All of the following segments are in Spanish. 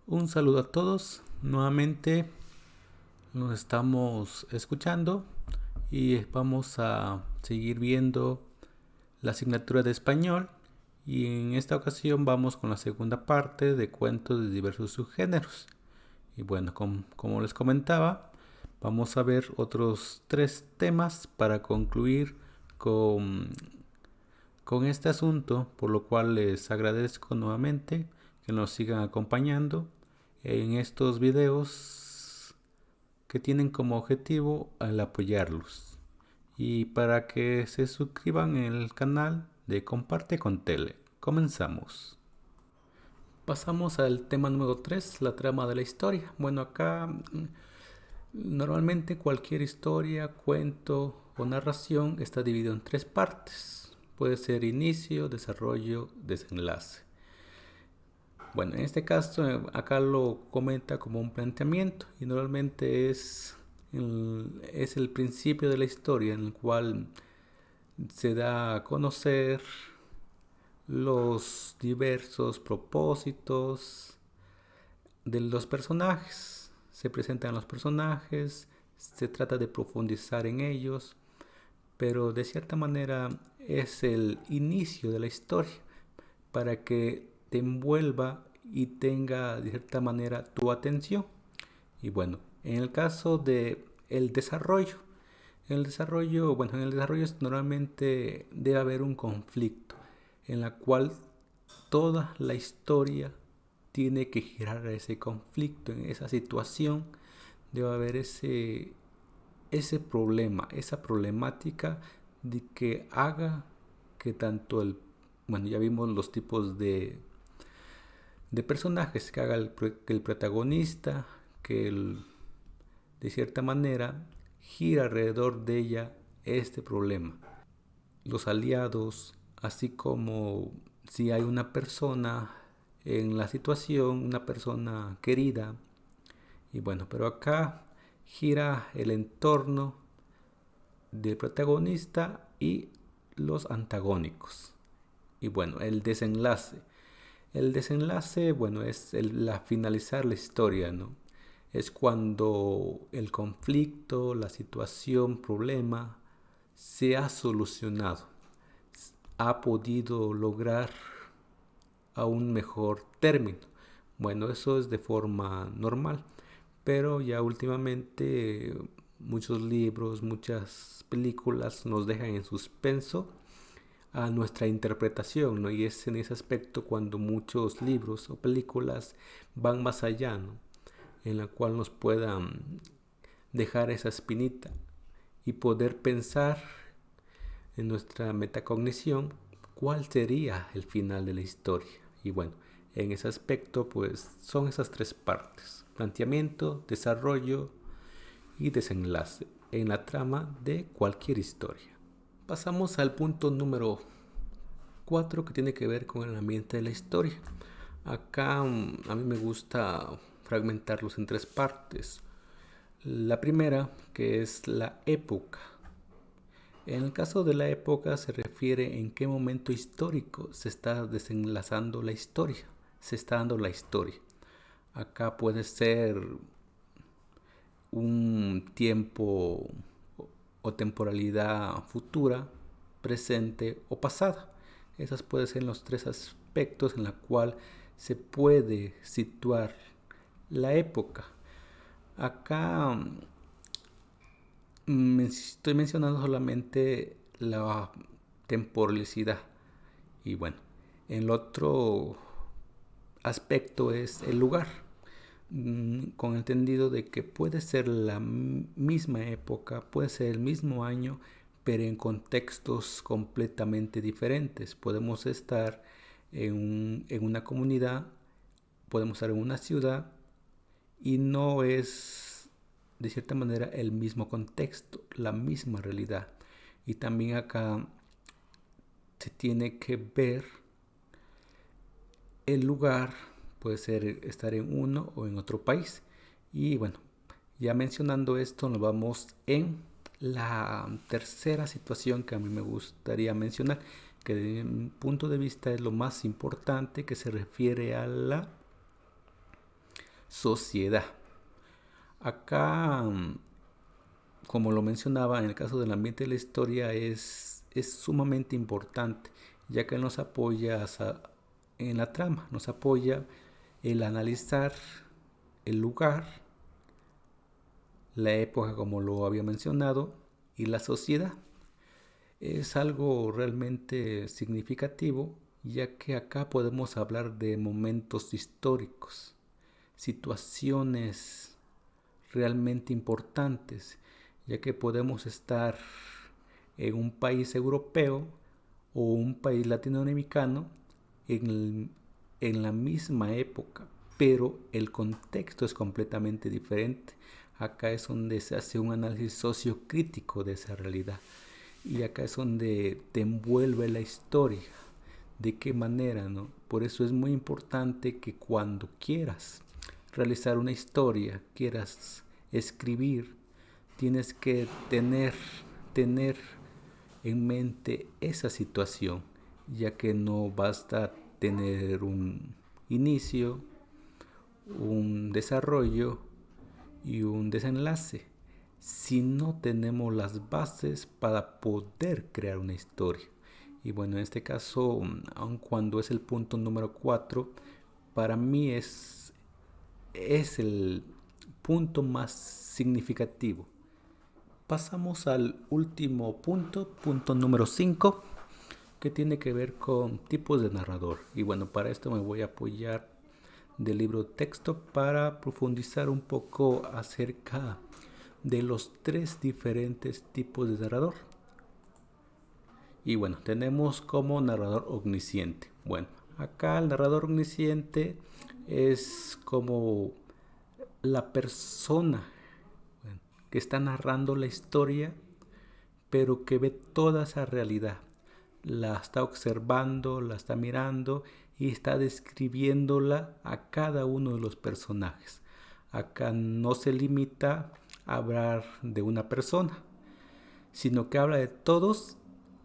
Un saludo a todos. Nuevamente nos estamos escuchando y vamos a seguir viendo la asignatura de español. Y en esta ocasión vamos con la segunda parte de cuentos de diversos subgéneros. Y bueno, como les comentaba, vamos a ver otros tres temas para concluir con, con este asunto, por lo cual les agradezco nuevamente que nos sigan acompañando en estos videos que tienen como objetivo el apoyarlos y para que se suscriban en el canal de Comparte con Tele. Comenzamos. Pasamos al tema número 3, la trama de la historia. Bueno, acá normalmente cualquier historia, cuento o narración está dividido en tres partes. Puede ser inicio, desarrollo, desenlace. Bueno, en este caso acá lo comenta como un planteamiento y normalmente es el principio de la historia en el cual se da a conocer los diversos propósitos de los personajes. Se presentan los personajes, se trata de profundizar en ellos, pero de cierta manera es el inicio de la historia para que te envuelva y tenga de cierta manera tu atención. Y bueno, en el caso de bueno, en el desarrollo normalmente debe haber un conflicto en la cual toda la historia tiene que girar a ese conflicto, en esa situación debe haber ese problema, esa problemática de que haga que tanto bueno, ya vimos los tipos de personajes que haga que el protagonista, de cierta manera gira alrededor de ella este problema. Los aliados, así como si hay una persona en la situación, una persona querida, y bueno, pero acá gira el entorno del protagonista y los antagónicos. Y bueno, el desenlace. El desenlace, bueno, es la finalizar la historia, ¿no? Es cuando el conflicto, la situación, problema se ha solucionado, ha podido lograr a un mejor término. Bueno, eso es de forma normal, pero ya últimamente muchos libros, muchas películas nos dejan en suspenso a nuestra interpretación, ¿no? Y es en ese aspecto cuando muchos libros o películas van más allá, ¿no? En la cual nos puedan dejar esa espinita y poder pensar en nuestra metacognición cuál sería el final de la historia. Y bueno, en ese aspecto pues son esas tres partes: planteamiento, desarrollo y desenlace en la trama de cualquier historia. Pasamos al punto número 4 que tiene que ver con el ambiente de la historia. Acá a mí me gusta fragmentarlos en tres partes. La primera, que es la época. En el caso de la época se refiere en qué momento histórico se está desenlazando la historia, se está dando la historia. Acá puede ser un tiempo o temporalidad futura, presente o pasada. Esas pueden ser los tres aspectos en la cual se puede situar la época. Acá estoy mencionando solamente la temporalidad. Y bueno, el otro aspecto es el lugar, con entendido de que puede ser la misma época, puede ser el mismo año, pero en contextos completamente diferentes. Podemos estar en una comunidad, podemos estar en una ciudad y no es de cierta manera el mismo contexto, la misma realidad. Y también acá se tiene que ver el lugar, puede ser estar en uno o en otro país. Y bueno, ya mencionando esto, nos vamos en la tercera situación que a mí me gustaría mencionar, que desde mi punto de vista es lo más importante, que se refiere a la sociedad. Acá, como lo mencionaba, en el caso del ambiente de la historia es sumamente importante, ya que nos apoya en la trama, nos apoya el analizar el lugar, la época como lo había mencionado y la sociedad. Es algo realmente significativo, ya que acá podemos hablar de momentos históricos, situaciones realmente importantes, ya que podemos estar en un país europeo o un país latinoamericano en la misma época, pero el contexto es completamente diferente. Acá es donde se hace un análisis sociocrítico de esa realidad. Y acá es donde te envuelve la historia. ¿De qué manera, no? Por eso es muy importante que cuando quieras realizar una historia, quieras escribir, tienes que tener en mente esa situación, ya que no basta tener un inicio, un desarrollo y un desenlace, si no tenemos las bases para poder crear una historia. Y bueno, en este caso, aun cuando es el punto número 4, para mí es el punto más significativo. Pasamos al último punto, punto número 5, que tiene que ver con tipos de narrador. Y bueno, para esto me voy a apoyar del libro texto para profundizar un poco acerca de los 3 diferentes tipos de narrador. Y bueno, tenemos como narrador omnisciente. Bueno, acá el narrador omnisciente es como la persona que está narrando la historia, pero que ve toda esa realidad. La está observando, la está mirando y está describiéndola a cada uno de los personajes. Acá no se limita a hablar de una persona, sino que habla de todos.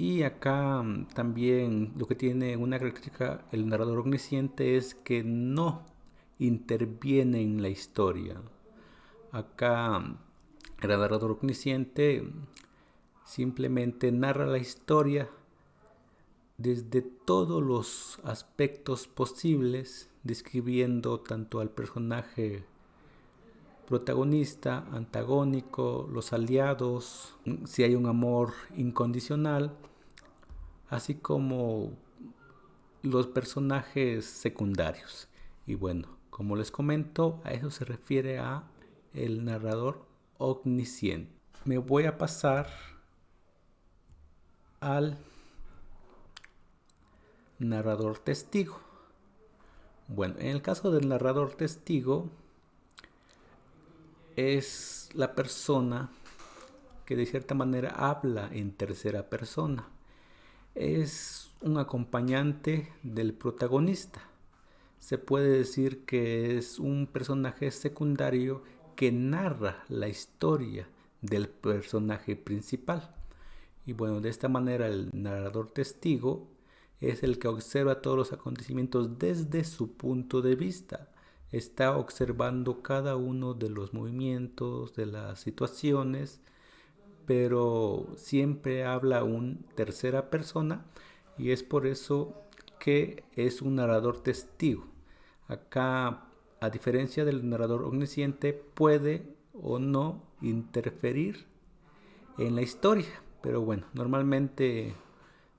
Y acá también lo que tiene una característica el narrador omnisciente es que no interviene en la historia. Acá el narrador omnisciente simplemente narra la historia desde todos los aspectos posibles, describiendo tanto al personaje protagonista, antagónico, los aliados, si hay un amor incondicional, así como los personajes secundarios. Y bueno, como les comento, a eso se refiere a el narrador omnisciente. Me voy a pasar al narrador testigo. Bueno, en el caso del narrador testigo es la persona que de cierta manera habla en tercera persona. Es un acompañante del protagonista. Se puede decir que es un personaje secundario que narra la historia del personaje principal. Y bueno, de esta manera el narrador testigo es el que observa todos los acontecimientos desde su punto de vista. Está observando cada uno de los movimientos, de las situaciones, pero siempre habla un tercera persona y es por eso que es un narrador testigo. Acá, a diferencia del narrador omnisciente, puede o no interferir en la historia, pero bueno, normalmente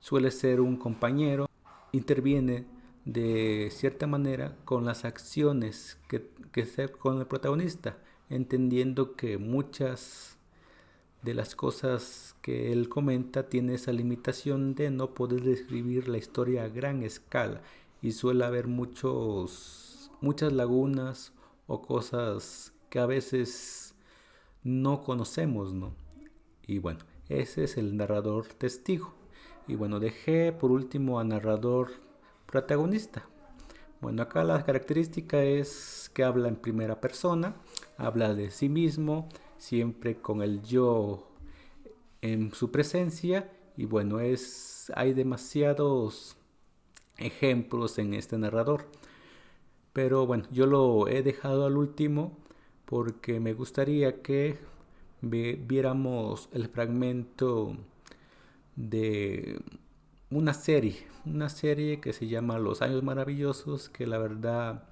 suele ser un compañero, interviene de cierta manera con las acciones que hace con el protagonista, entendiendo que muchas de las cosas que él comenta tiene esa limitación de no poder describir la historia a gran escala y suele haber muchas lagunas o cosas que a veces no conocemos, ¿no? Y bueno, ese es el narrador testigo. Y bueno, dejé por último a narrador protagonista. Bueno, acá la característica es que habla en primera persona, habla de sí mismo, siempre con el yo en su presencia. Y bueno, hay demasiados ejemplos en este narrador. Pero bueno, yo lo he dejado al último porque me gustaría que viéramos el fragmento de una serie que se llama Los Años Maravillosos, que la verdad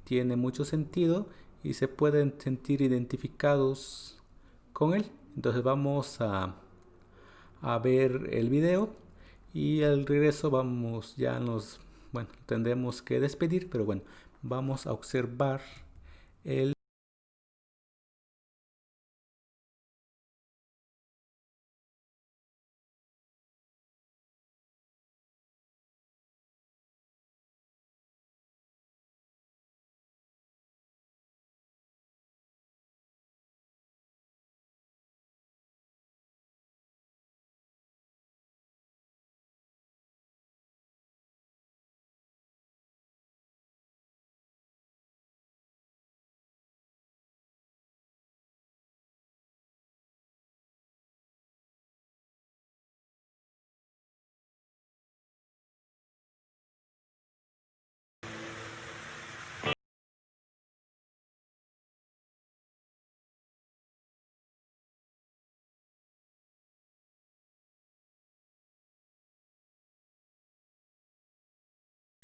tiene mucho sentido y se pueden sentir identificados con él. Entonces vamos a ver el video y al regreso bueno, tendremos que despedir, pero bueno, vamos a observar el...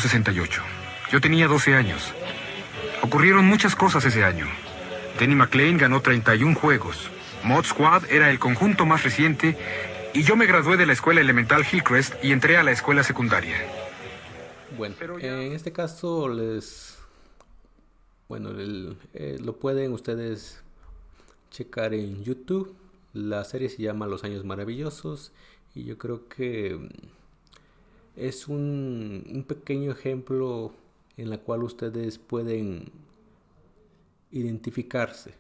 68. Yo tenía 12 años. Ocurrieron muchas cosas ese año. Denny McLean ganó 31 juegos. Mod Squad era el conjunto más reciente y yo me gradué de la escuela elemental Hillcrest y entré a la escuela secundaria. Bueno, en este caso lo pueden ustedes checar en YouTube. La serie se llama Los Años Maravillosos y yo creo que es un pequeño ejemplo en la cual ustedes pueden identificarse.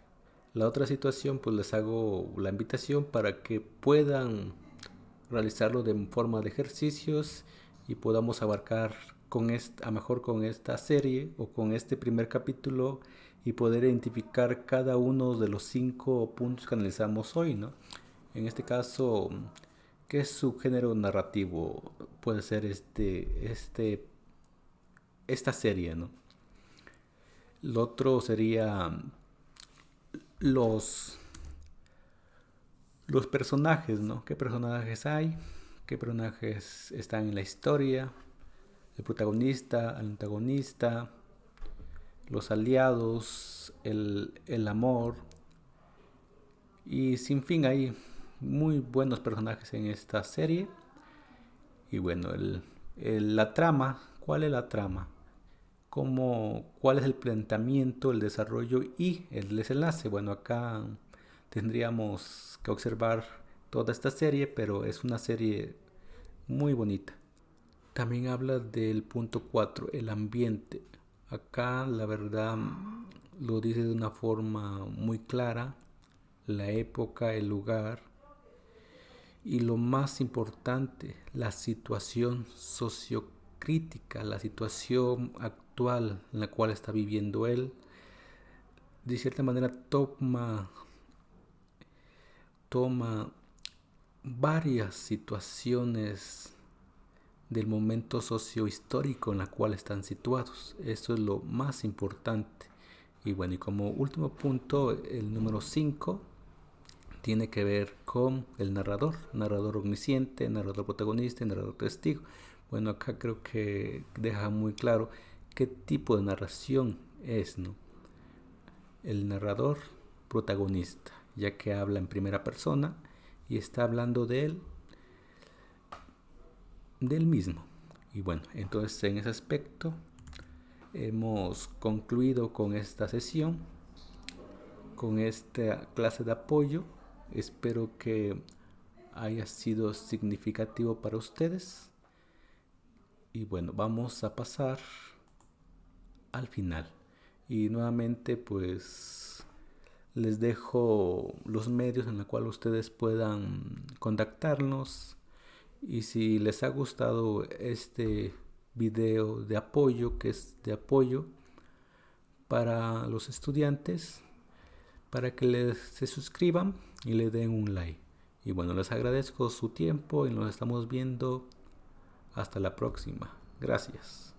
La otra situación, pues les hago la invitación para que puedan realizarlo de forma de ejercicios y podamos abarcar a mejor con esta serie o con este primer capítulo y poder identificar cada uno de los 5 puntos que analizamos hoy, ¿no? En este caso, ¿qué subgénero narrativo puede ser esta serie, ¿no? Lo otro sería los personajes, ¿no? ¿Qué personajes hay? ¿Qué personajes están en la historia? El protagonista, el antagonista, los aliados, el amor. Y sin fin, hay muy buenos personajes en esta serie. Y bueno, la trama, ¿cuál es la trama? ¿Cuál es el planteamiento, el desarrollo y el desenlace? Bueno, acá tendríamos que observar toda esta serie, pero es una serie muy bonita. También habla del punto 4, el ambiente. Acá la verdad lo dice de una forma muy clara, la época, el lugar y lo más importante, la situación sociocrítica, la situación actual en la cual está viviendo él. De cierta manera toma varias situaciones del momento sociohistórico en la cual están situados. Eso es lo más importante. Y bueno, y como último punto, el número 5 tiene que ver con el narrador omnisciente, narrador protagonista y narrador testigo. Bueno, acá creo que deja muy claro qué tipo de narración es, ¿no? El narrador protagonista, ya que habla en primera persona y está hablando de él mismo. Y bueno, entonces en ese aspecto hemos concluido con esta sesión, con esta clase de apoyo. Espero que haya sido significativo para ustedes. Y bueno, vamos a pasar al final. Y nuevamente pues les dejo los medios en los cuales ustedes puedan contactarnos. Y si les ha gustado este video de apoyo, que es de apoyo para los estudiantes, para que se suscriban y le den un like. Y bueno, les agradezco su tiempo y nos estamos viendo hasta la próxima. Gracias.